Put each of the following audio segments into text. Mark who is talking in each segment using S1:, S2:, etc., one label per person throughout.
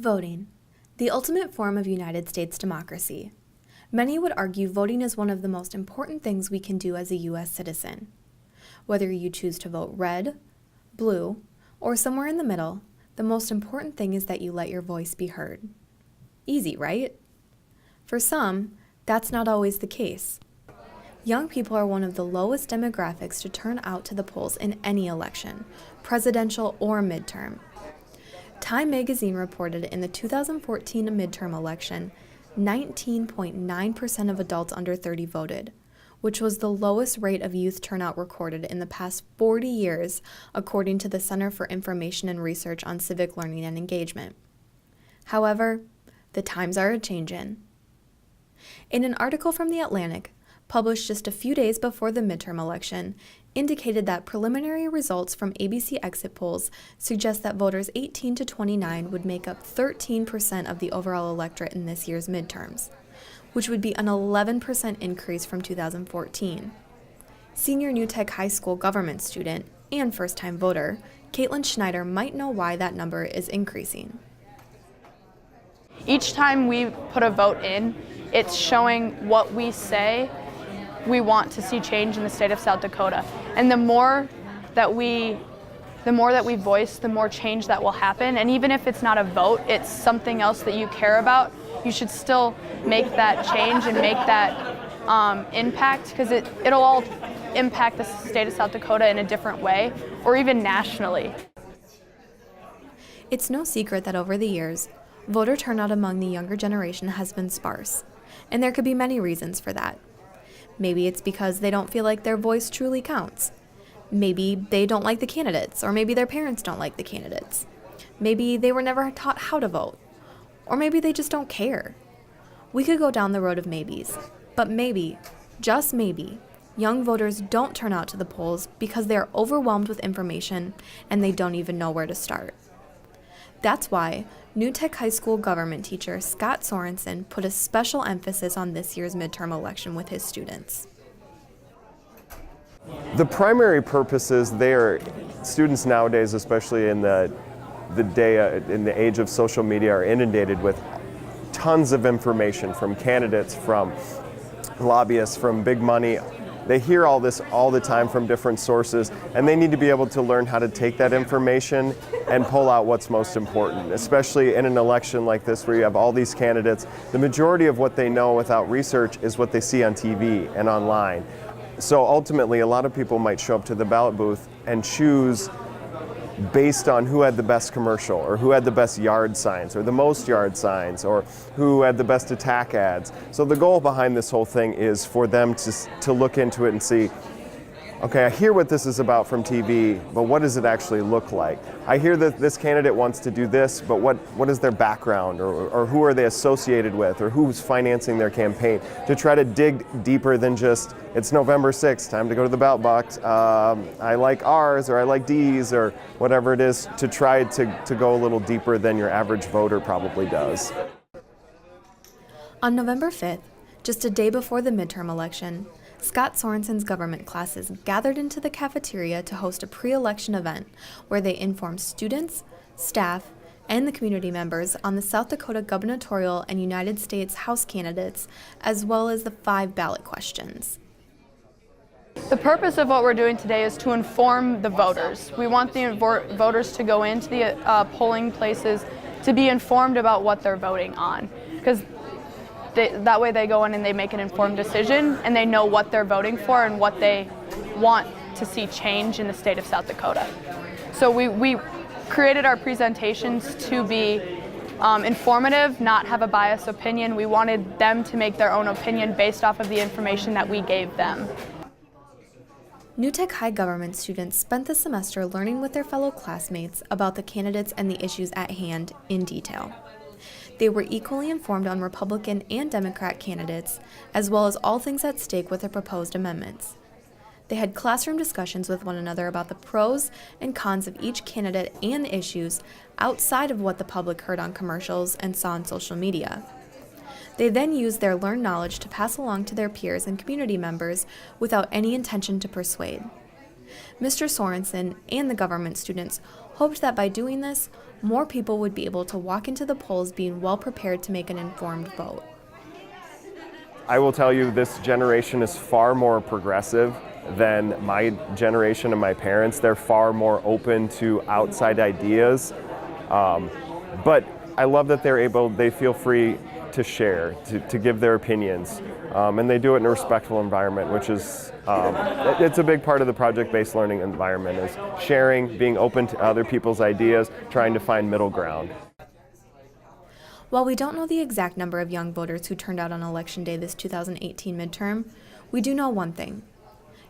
S1: Voting, the ultimate form of United States democracy. Many would argue voting is one of the most important things we can do as a U.S. citizen. Whether you choose to vote red, blue, or somewhere in the middle, the most important thing is that you let your voice be heard. Easy, right? For some, that's not always the case. Young people are one of the lowest demographics to turn out to the polls in any election, presidential or midterm. Time magazine reported in the 2014 midterm election, 19.9% of adults under 30 voted, which was the lowest rate of youth turnout recorded in the past 40 years, according to the Center for Information and Research on Civic Learning and Engagement. However, the times are a-changin'. In an article from The Atlantic, published just a few days before the midterm election, indicated that preliminary results from ABC exit polls suggest that voters 18 to 29 would make up 13% of the overall electorate in this year's midterms, which would be an 11% increase from 2014. Senior New Tech High School government student and first-time voter, Caitlin Schneider might know why that number is increasing.
S2: Each time we put a vote in, it's showing what we say we want to see change in the state of South Dakota. And the more that we voice, the more change that will happen. And even if it's not a vote, it's something else that you care about, you should still make that change and make that impact, because it'll all impact the state of South Dakota in a different way, or even nationally.
S1: It's no secret that over the years, voter turnout among the younger generation has been sparse, and there could be many reasons for that. Maybe it's because they don't feel like their voice truly counts. Maybe they don't like the candidates, or maybe their parents don't like the candidates. Maybe they were never taught how to vote, or maybe they just don't care. We could go down the road of maybes, but maybe, just maybe, young voters don't turn out to the polls because they are overwhelmed with information and they don't even know where to start. That's why New Tech High School government teacher Scott Sorensen put a special emphasis on this year's midterm election with his students.
S3: The primary purpose is students nowadays, especially in the age of social media, are inundated with tons of information from candidates, from lobbyists, from big money. They hear all this all the time from different sources, and they need to be able to learn how to take that information and pull out what's most important, especially in an election like this where you have all these candidates. The majority of what they know without research is what they see on TV and online. So ultimately, a lot of people might show up to the ballot booth and choose based on who had the best commercial, or who had the best yard signs, or the most yard signs, or who had the best attack ads. So the goal behind this whole thing is for them to look into it and see, okay, I hear what this is about from TV, but what does it actually look like? I hear that this candidate wants to do this, but what is their background, or who are they associated with, or who's financing their campaign? To try to dig deeper than just, it's November 6th, time to go to the ballot box, I like R's, or I like D's, or whatever it is, to try to go a little deeper than your average voter probably does.
S1: On November 5th, just a day before the midterm election, Scott Sorensen's government classes gathered into the cafeteria to host a pre-election event where they informed students, staff, and the community members on the South Dakota gubernatorial and United States House candidates, as well as the 5 ballot questions.
S2: The purpose of what we're doing today is to inform the voters. We want the voters to go into the polling places to be informed about what they're voting on, because that way they go in and they make an informed decision, and they know what they're voting for and what they want to see change in the state of South Dakota. So we created our presentations to be informative, not have a biased opinion. We wanted them to make their own opinion based off of the information that we gave them.
S1: New Tech High government students spent the semester learning with their fellow classmates about the candidates and the issues at hand in detail. They were equally informed on Republican and Democrat candidates, as well as all things at stake with the proposed amendments. They had classroom discussions with one another about the pros and cons of each candidate and issues outside of what the public heard on commercials and saw on social media. They then used their learned knowledge to pass along to their peers and community members without any intention to persuade. Mr. Sorensen and the government students hoped that by doing this, more people would be able to walk into the polls being well prepared to make an informed vote.
S3: I will tell you, this generation is far more progressive than my generation and my parents. They're far more open to outside ideas. But I love that they feel free to share, to give their opinions. And they do it in a respectful environment, which is, it's a big part of the project-based learning environment, is sharing, being open to other people's ideas, trying to find middle ground.
S1: While we don't know the exact number of young voters who turned out on Election Day this 2018 midterm, we do know one thing.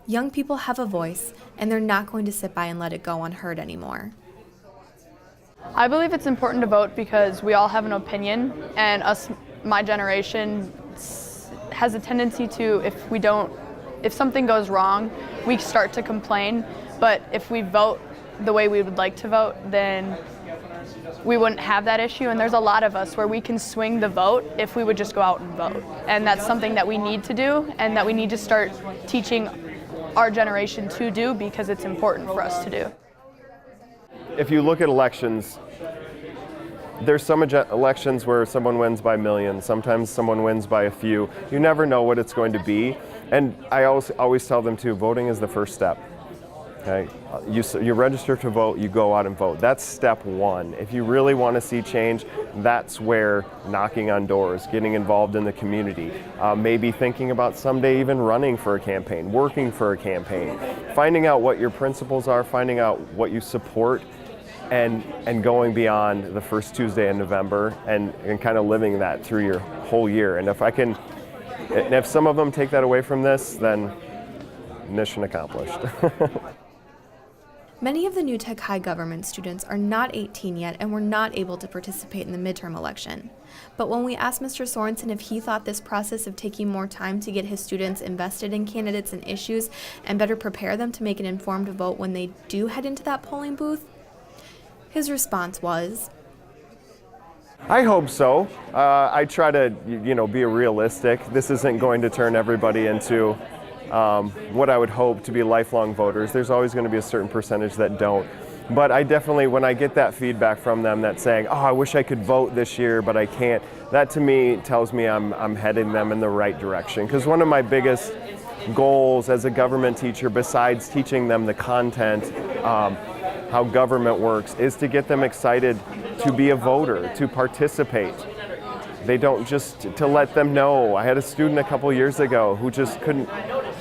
S1: Young people have a voice, and they're not going to sit by and let it go unheard anymore.
S2: I believe it's important to vote because we all have an opinion, and my generation, has a tendency to, if something goes wrong, we start to complain. But if we vote the way we would like to vote, then we wouldn't have that issue. And there's a lot of us where we can swing the vote if we would just go out and vote. And that's something that we need to do, and that we need to start teaching our generation to do, because it's important for us to do.
S3: If you look at elections, there's some elections where someone wins by millions, sometimes someone wins by a few. You never know what it's going to be. And I always tell them too, voting is the first step. Okay? You register to vote, you go out and vote. That's step one. If you really want to see change, that's where knocking on doors, getting involved in the community, maybe thinking about someday even running for a campaign, working for a campaign, finding out what your principles are, finding out what you support, and going beyond the first Tuesday in November and kind of living that through your whole year. And if some of them take that away from this, then mission accomplished.
S1: Many of the New Tech High government students are not 18 yet and were not able to participate in the midterm election. But when we asked Mr. Sorensen if he thought this process of taking more time to get his students invested in candidates and issues and better prepare them to make an informed vote when they do head into that polling booth, his response was,
S3: I hope so. I try to, be realistic. This isn't going to turn everybody into what I would hope to be lifelong voters. There's always going to be a certain percentage that don't. But I definitely, when I get that feedback from them that's saying, oh, I wish I could vote this year, but I can't, that to me tells me I'm heading them in the right direction. Because one of my biggest goals as a government teacher, besides teaching them the content, how government works, is to get them excited to be a voter, to participate. They don't to let them know. I had a student a couple years ago who just couldn't,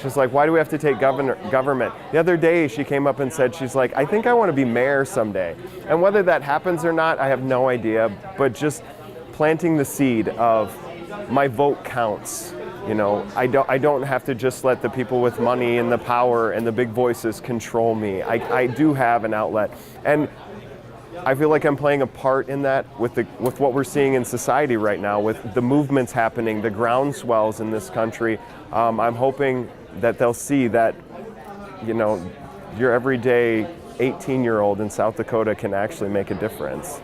S3: she's like, why do we have to take government? The other day she came up and said, she's like, I think I want to be mayor someday. And whether that happens or not, I have no idea, but just planting the seed of my vote counts. I don't have to just let the people with money and the power and the big voices control me. I do have an outlet, and I feel like I'm playing a part in that with what we're seeing in society right now, with the movements happening, the groundswells in this country. I'm hoping that they'll see that, your everyday 18-year-old in South Dakota can actually make a difference.